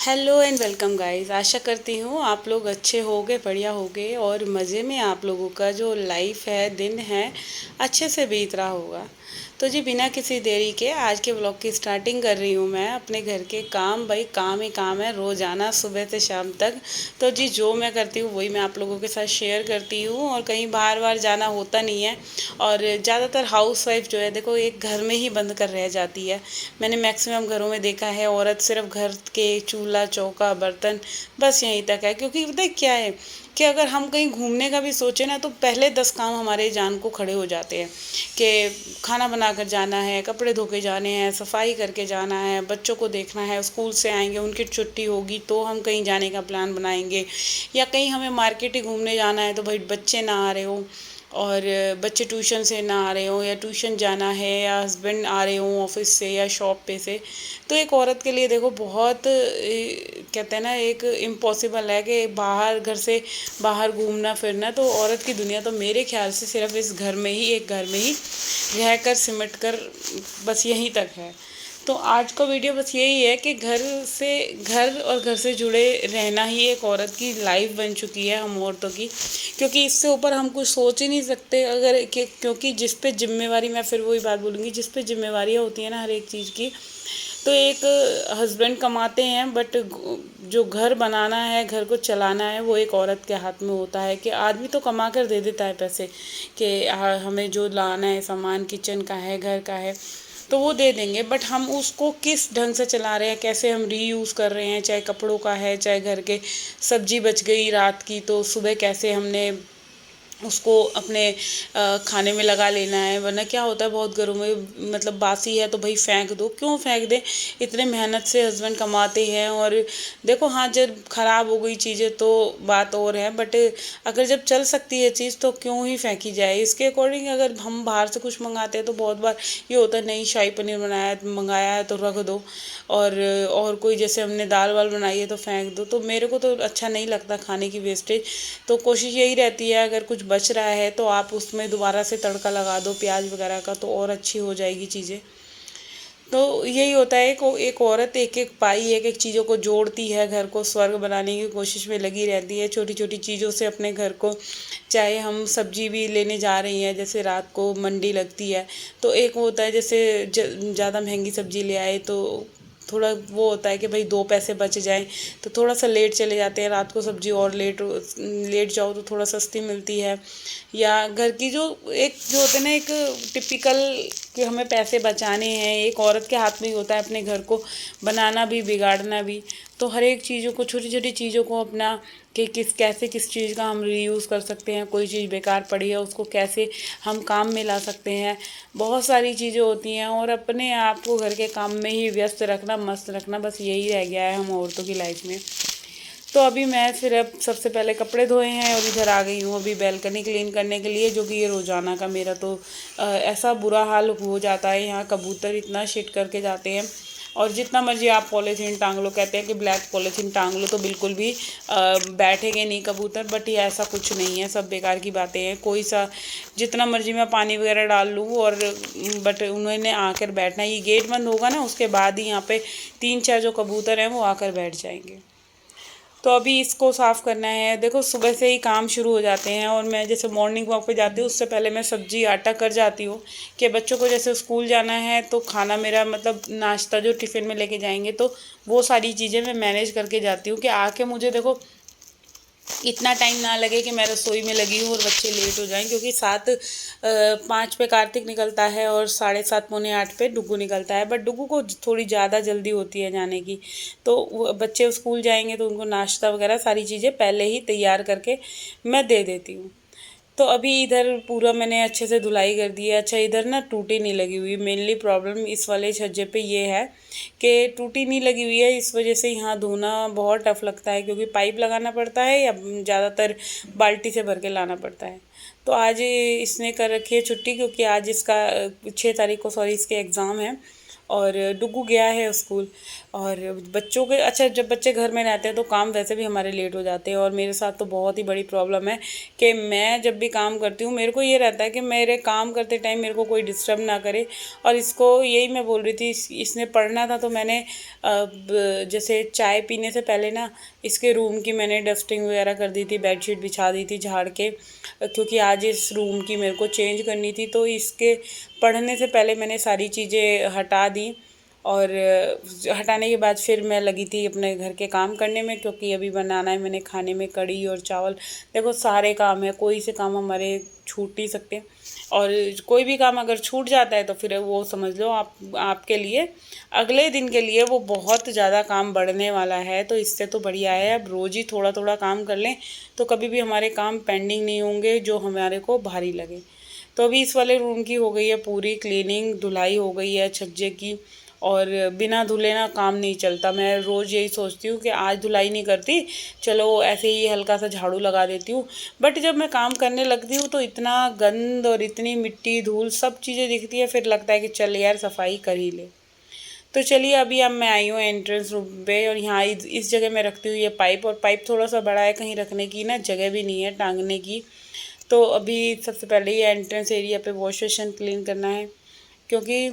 Hello and welcome guys. आशा करती हूँ आप लोग अच्छे होगे, बढ़िया होगे और मज़े में आप लोगों का जो लाइफ है, दिन है, अच्छे से बीत रहा होगा। तो जी बिना किसी देरी के आज के व्लॉग की स्टार्टिंग कर रही हूँ मैं अपने घर के काम। भाई काम ही काम है रोज़ाना सुबह से शाम तक। तो जी जो मैं करती हूँ वही मैं आप लोगों के साथ शेयर करती हूँ और कहीं बाहर बाहर जाना होता नहीं है। और ज़्यादातर हाउसवाइफ जो है देखो एक घर में ही बंद कर रह जाती है। मैंने मैक्सिमम घरों में देखा है औरत सिर्फ घर के चूल्हा चौका बर्तन बस यहीं तक है। क्योंकि पता है क्या है कि अगर हम कहीं घूमने का भी सोचें ना तो पहले 10 काम हमारे जान को खड़े हो जाते हैं कि खाना बना कर जाना है, कपड़े धो के जाने हैं, सफाई करके जाना है, बच्चों को देखना है, स्कूल से आएंगे उनकी छुट्टी होगी तो हम कहीं जाने का प्लान बनाएंगे, या कहीं हमें मार्केट ही घूमने जाना है तो भाई बच्चे ना आ रहे हो और बच्चे ट्यूशन से ना आ रहे हों या ट्यूशन जाना है या हस्बैंड आ रहे हों ऑफिस से या शॉप पे से। तो एक औरत के लिए देखो बहुत कहते हैं ना एक इम्पॉसिबल है कि बाहर घर से बाहर घूमना फिरना। तो औरत की दुनिया तो मेरे ख्याल से सिर्फ इस घर में ही एक घर में ही रह कर सिमट कर बस यहीं तक है। तो आज का वीडियो बस यही है कि घर और घर से जुड़े रहना ही एक औरत की लाइफ बन चुकी है हम औरतों की। क्योंकि इससे ऊपर हम कुछ सोच ही नहीं सकते अगर क्योंकि जिस पे जिम्मेवारी, मैं फिर वही बात बोलूँगी, जिस पे जिम्मेवारियाँ होती हैं ना हर एक चीज़ की। तो एक हस्बैंड कमाते हैं बट जो घर बनाना है, घर को चलाना है, वो एक औरत के हाथ में होता है। कि आदमी तो कमा कर दे देता है पैसे कि हमें जो लाना है सामान किचन का है घर का है तो वो दे देंगे, बट हम उसको किस ढंग से चला रहे हैं, कैसे हम रीयूज़ कर रहे हैं, चाहे कपड़ों का है चाहे घर के सब्जी बच गई रात की तो सुबह कैसे हमने उसको अपने खाने में लगा लेना है। वरना क्या होता है बहुत घरों में मतलब बासी है तो भाई फेंक दो, क्यों फेंक दें, इतने मेहनत से हस्बैंड कमाते हैं। और देखो हाँ जब ख़राब हो गई चीज़ें तो बात और है, बट अगर जब चल सकती है चीज़ तो क्यों ही फेंकी जाए। इसके अकॉर्डिंग अगर हम बाहर से कुछ मंगाते हैं तो बहुत बार ये होता है नहीं शाही पनीर बनाया मंगाया है तो रख दो, और कोई जैसे हमने दाल वाल बनाई है तो फेंक दो। तो मेरे को तो अच्छा नहीं लगता खाने की वेस्टेज। तो कोशिश यही रहती है अगर कुछ बच रहा है तो आप उसमें दोबारा से तड़का लगा दो प्याज वगैरह का तो और अच्छी हो जाएगी चीज़ें। तो यही होता है कि एक औरत एक एक पाई एक एक चीज़ों को जोड़ती है, घर को स्वर्ग बनाने की कोशिश में लगी रहती है, छोटी छोटी चीज़ों से अपने घर को। चाहे हम सब्जी भी लेने जा रही हैं, जैसे रात को मंडी लगती है तो एक वो होता है जैसे ज़्यादा महंगी सब्जी ले आए तो थोड़ा वो होता है कि भाई 2 पैसे बच जाएं तो थोड़ा सा लेट चले जाते हैं रात को सब्जी, और लेट जाओ तो थोड़ा सस्ती मिलती है। या घर की जो एक जो होते हैं ना एक टिपिकल कि हमें पैसे बचाने हैं, एक औरत के हाथ में ही होता है अपने घर को बनाना भी बिगाड़ना भी। तो हर एक चीज़ों को छोटी छोटी चीज़ों को अपना कि किस चीज़ का हम रीयूज़ कर सकते हैं, कोई चीज़ बेकार पड़ी है उसको कैसे हम काम में ला सकते हैं। बहुत सारी चीज़ें होती हैं और अपने आप को घर के काम में ही व्यस्त रखना, मस्त रखना, बस यही रह गया है हम औरतों की लाइफ में। तो अभी मैं सिर्फ सबसे पहले कपड़े धोए हैं और इधर आ गई हूँ अभी बैल्कनी क्लीन करने के लिए, जो कि ये रोज़ाना का मेरा तो ऐसा बुरा हाल हो जाता है। यहाँ कबूतर इतना शिट करके जाते हैं और जितना मर्जी आप पॉलीथीन टांग लो, कहते हैं कि ब्लैक पॉलीथीन टांग लो तो बिल्कुल भी बैठेंगे नहीं कबूतर, बट ये ऐसा कुछ नहीं है, सब बेकार की बातें हैं। कोई सा जितना मर्जी मैं पानी वगैरह डाल लूँ और बट उन्होंने आकर बैठना, ये गेट बंद होगा ना उसके बाद ही यहाँ पे 3-4 जो कबूतर हैं वो आकर बैठ जाएंगे। तो अभी इसको साफ़ करना है। देखो सुबह से ही काम शुरू हो जाते हैं और मैं जैसे मॉर्निंग वॉक पे जाती हूँ उससे पहले मैं सब्जी आटा कर जाती हूँ कि बच्चों को जैसे स्कूल जाना है तो खाना मेरा मतलब नाश्ता जो टिफ़िन में लेके जाएंगे तो वो सारी चीज़ें मैं मैनेज करके जाती हूँ कि आके मुझे देखो इतना टाइम ना लगे कि मैं रसोई में लगी हूँ और बच्चे लेट हो जाएं। क्योंकि 7:05 पे कार्तिक निकलता है और 7:30 पौने 8 पे डुग्गू निकलता है, बट डुग्गू को थोड़ी ज़्यादा जल्दी होती है जाने की। तो बच्चे स्कूल जाएंगे तो उनको नाश्ता वगैरह सारी चीज़ें पहले ही तैयार करके मैं दे देती हूँ। तो अभी इधर पूरा मैंने अच्छे से धुलाई कर दी है। अच्छा इधर ना टूटी नहीं लगी हुई, मेनली प्रॉब्लम इस वाले छज्जे पे ये है कि टूटी नहीं लगी हुई है, इस वजह से यहाँ धोना बहुत टफ लगता है क्योंकि पाइप लगाना पड़ता है या ज़्यादातर बाल्टी से भर के लाना पड़ता है। तो आज इसने कर रखी है छुट्टी क्योंकि आज इसका 6 तारीख को सॉरी इसके एग्ज़ाम है और डुगू गया है स्कूल। और बच्चों के अच्छा, जब बच्चे घर में रहते हैं तो काम वैसे भी हमारे लेट हो जाते हैं। और मेरे साथ तो बहुत ही बड़ी प्रॉब्लम है कि मैं जब भी काम करती हूँ मेरे को ये रहता है कि मेरे काम करते टाइम मेरे को कोई डिस्टर्ब ना करे। और इसको यही मैं बोल रही थी, इसने पढ़ना था तो मैंने जैसे चाय पीने से पहले ना इसके रूम की मैंने डस्टिंग वगैरह कर दी थी, बेडशीट बिछा दी थी झाड़ के, क्योंकि आज इस रूम की मेरे को चेंज करनी थी। तो इसके पढ़ने से पहले मैंने सारी चीज़ें हटा दी। और हटाने के बाद फिर मैं लगी थी अपने घर के काम करने में, क्योंकि अभी बनाना है मैंने खाने में कढ़ी और चावल। देखो सारे काम है, कोई से काम हमारे छूट नहीं सकते। और कोई भी काम अगर छूट जाता है तो फिर वो समझ लो आपके लिए अगले दिन के लिए वो बहुत ज़्यादा काम बढ़ने वाला है। तो इससे तो बढ़िया है अब रोज़ ही थोड़ा थोड़ा काम कर लें, तो कभी भी हमारे काम पेंडिंग नहीं होंगे जो हमारे को भारी लगे। तो अभी इस वाले रूम की हो गई है पूरी क्लीनिंग, धुलाई हो गई है छज्जे की। और बिना धुले ना काम नहीं चलता। मैं रोज़ यही सोचती हूँ कि आज धुलाई नहीं करती, चलो ऐसे ही हल्का सा झाड़ू लगा देती हूँ। बट जब मैं काम करने लगती हूँ तो इतना गंद और इतनी मिट्टी धूल सब चीज़ें दिखती है, फिर लगता है कि चल यार सफाई कर ही ले। तो चलिए अभी अब मैं आई हूँ एंट्रेंस रूम पे, और यहाँ इस जगह मैं रखती हूँ ये पाइप। और पाइप थोड़ा सा बड़ा है, कहीं रखने की ना जगह भी नहीं है टांगने की। तो अभी सबसे पहले ये एंट्रेंस एरिया पे वॉश बेसिन क्लीन करना है, क्योंकि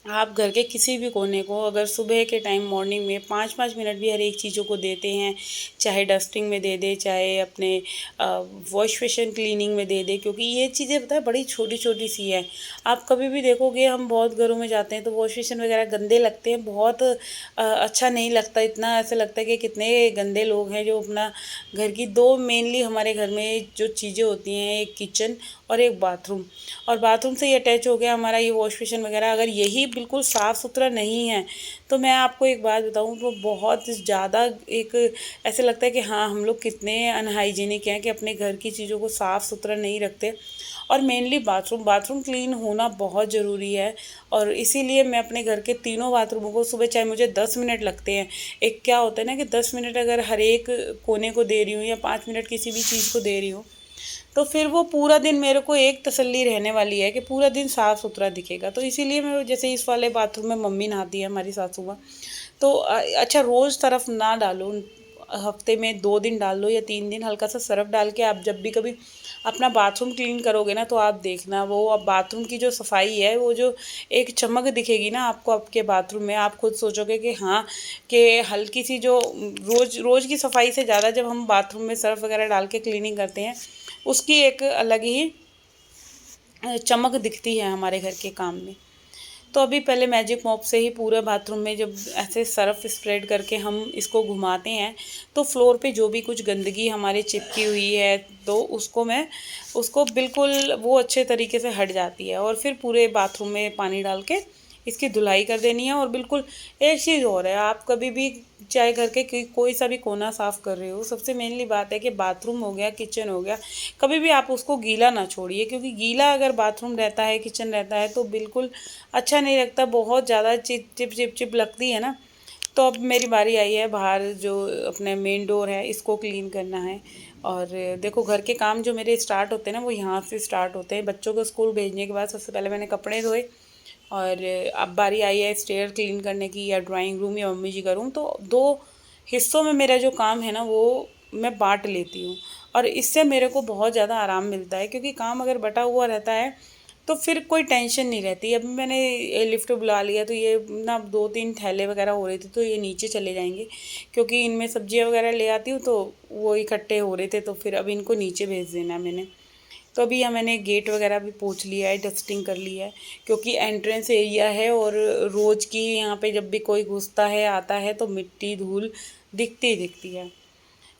आप घर के किसी भी कोने को अगर सुबह के टाइम मॉर्निंग में 5-5 मिनट भी हर एक चीज़ों को देते हैं, चाहे डस्टिंग में दे दे, चाहे अपने वॉश बेसिन क्लीनिंग में दे दे, क्योंकि ये चीज़ें पता है बड़ी छोटी छोटी सी है। आप कभी भी देखोगे, हम बहुत घरों में जाते हैं तो वॉश बेसिन वगैरह गंदे लगते हैं, बहुत अच्छा नहीं लगता। इतना ऐसा लगता है कि कितने गंदे लोग हैं जो अपना घर की दो मेनली हमारे घर में जो चीज़ें होती हैं, एक किचन और एक बाथरूम। और बाथरूम से ही अटैच हो गया हमारा ये वॉश बेसिन वगैरह। अगर यही बिल्कुल साफ़ सुथरा नहीं है तो मैं आपको एक बात बताऊं तो बहुत ज़्यादा एक ऐसे लगता है कि हाँ हम लोग कितने अनहाइजीनिक हैं कि अपने घर की चीज़ों को साफ़ सुथरा नहीं रखते। और मेनली बाथरूम बाथरूम क्लीन होना बहुत ज़रूरी है। और इसीलिए मैं अपने घर के तीनों बाथरूमों को सुबह, चाहे मुझे 10 मिनट लगते हैं, एक क्या होता है ना कि 10 मिनट अगर हर एक कोने को दे रही हूँ या 5 मिनट किसी भी चीज़ को दे रही हूँ, तो फिर वो पूरा दिन मेरे को एक तसल्ली रहने वाली है कि पूरा दिन साफ़ सुथरा दिखेगा। तो इसीलिए मैं जैसे इस वाले बाथरूम में मम्मी नहाती है हमारी सासू माँ, तो अच्छा रोज़ तरफ ना डालो, हफ्ते में 2 दिन डाल लो या 3 दिन, हल्का सा सर्फ डाल के आप जब भी कभी अपना बाथरूम क्लीन करोगे ना तो आप देखना वो अब बाथरूम की जो सफाई है, वो जो एक चमक दिखेगी ना आपको आपके बाथरूम में, आप खुद सोचोगे कि हाँ कि हल्की सी जो रोज़ रोज़ की सफाई से ज़्यादा जब हम बाथरूम में सर्फ वगैरह डाल के क्लीनिंग करते हैं उसकी एक अलग ही चमक दिखती है हमारे घर के काम में। तो अभी पहले मैजिक मॉप से ही पूरा बाथरूम में जब ऐसे सर्फ स्प्रेड करके हम इसको घुमाते हैं तो फ्लोर पे जो भी कुछ गंदगी हमारे चिपकी हुई है तो उसको बिल्कुल वो अच्छे तरीके से हट जाती है। और फिर पूरे बाथरूम में पानी डाल के इसकी धुलाई कर देनी है। और बिल्कुल एक चीज़ और है, आप कभी भी चाहे घर के कोई सा भी कोना साफ़ कर रहे हो, सबसे मेनली बात है कि बाथरूम हो गया, किचन हो गया, कभी भी आप उसको गीला ना छोड़िए, क्योंकि गीला अगर बाथरूम रहता है, किचन रहता है तो बिल्कुल अच्छा नहीं लगता, बहुत ज़्यादा चिप चिप चिप चिप लगती है ना। तो अब मेरी बारी आई है, बाहर जो अपने मेन डोर है इसको क्लीन करना है। और देखो घर के काम जो मेरे स्टार्ट होते हैं ना वो यहाँ से स्टार्ट होते हैं। बच्चों को स्कूल भेजने के बाद सबसे पहले मैंने कपड़े धोए, और अब बारी आई है स्टेयर क्लीन करने की, या ड्राइंग रूम या मम्मी जी का रूम। तो 2 हिस्सों में मेरा जो काम है ना वो मैं बांट लेती हूँ, और इससे मेरे को बहुत ज़्यादा आराम मिलता है, क्योंकि काम अगर बटा हुआ रहता है तो फिर कोई टेंशन नहीं रहती। अब मैंने लिफ्ट बुला लिया तो ये ना 2-3 थैले वगैरह हो रहे थे तो ये नीचे चले जाएंगे, क्योंकि इनमें सब्जियां वगैरह ले आती हूँ तो वो इकट्ठे हो रहे थे, तो फिर अब इनको नीचे भेज देना है मैंने। तो अभी यहाँ मैंने गेट वगैरह भी पोंछ लिया है, डस्टिंग कर ली है, क्योंकि एंट्रेंस एरिया है और रोज़ की यहाँ पे जब भी कोई घुसता है आता है तो मिट्टी धूल दिखती ही दिखती है।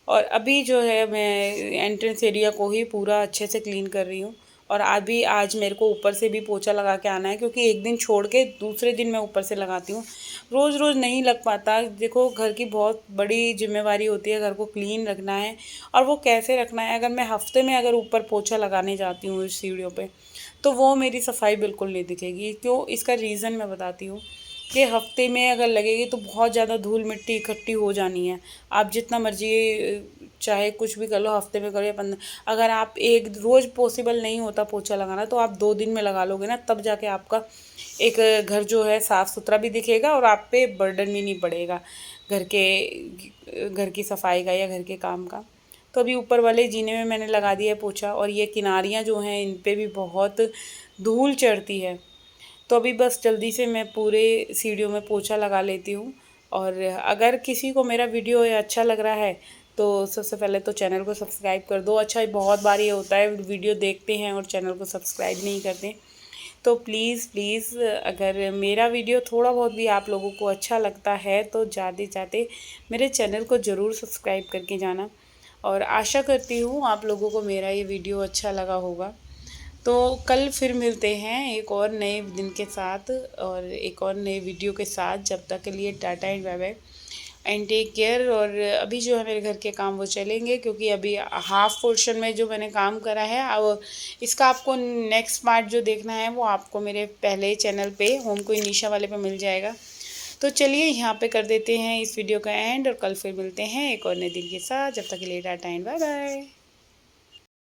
और अभी जो है मैं एंट्रेंस एरिया को ही पूरा अच्छे से क्लीन कर रही हूँ। और अभी आज मेरे को ऊपर से भी पोछा लगा के आना है, क्योंकि एक दिन छोड़ के दूसरे दिन मैं ऊपर से लगाती हूँ, रोज़ रोज़ नहीं लग पाता। देखो घर की बहुत बड़ी जिम्मेवारी होती है, घर को क्लीन रखना है। और वो कैसे रखना है, अगर मैं हफ्ते में अगर ऊपर पोछा लगाने जाती हूँ इस सीढ़ियों पे तो वो मेरी सफाई बिल्कुल नहीं दिखेगी। क्यों, इसका रीज़न मैं बताती हूँ कि हफ्ते में अगर लगेगी तो बहुत ज़्यादा धूल मिट्टी इकट्ठी हो जानी है। आप जितना मर्जी चाहे कुछ भी कर लो, हफ्ते में करो या 15, अगर आप एक रोज़ पॉसिबल नहीं होता पोछा लगाना तो आप 2 दिन में लगा लोगे ना, तब जाके आपका एक घर जो है साफ़ सुथरा भी दिखेगा और आप पे बर्डन भी नहीं पड़ेगा घर की सफाई का या घर के काम का। तो अभी ऊपर वाले जीने में मैंने लगा दिया है पोछा, और ये किनारियाँ जो हैं इन पे भी बहुत धूल चढ़ती है। तो अभी बस जल्दी से मैं पूरे सीढ़ियों में पोछा लगा लेती हूँ। और अगर किसी को मेरा वीडियो अच्छा लग रहा है तो सबसे पहले तो चैनल को सब्सक्राइब कर दो। अच्छा, बहुत बार ये होता है वीडियो देखते हैं और चैनल को सब्सक्राइब नहीं करते, तो प्लीज़ प्लीज़ अगर मेरा वीडियो थोड़ा बहुत भी आप लोगों को अच्छा लगता है तो जाते जाते मेरे चैनल को ज़रूर सब्सक्राइब करके जाना। और आशा करती हूँ आप लोगों को मेरा ये वीडियो अच्छा लगा होगा। तो कल फिर मिलते हैं एक और नए दिन के साथ और एक और नए वीडियो के साथ। जब तक के लिए tata and bye bye and take care. और अभी जो है मेरे घर के काम वो चलेंगे, क्योंकि अभी हाफ पोर्शन में जो मैंने काम करा है अब इसका आपको नेक्स्ट पार्ट जो देखना है वो आपको मेरे पहले चैनल पे होम क्वीन निशा वाले पे मिल जाएगा। तो चलिए यहाँ पे कर देते हैं इस वीडियो का एंड, और कल फिर मिलते हैं एक और नए दिन के साथ। जब तक के लिए टाटा एंड बाय बाय।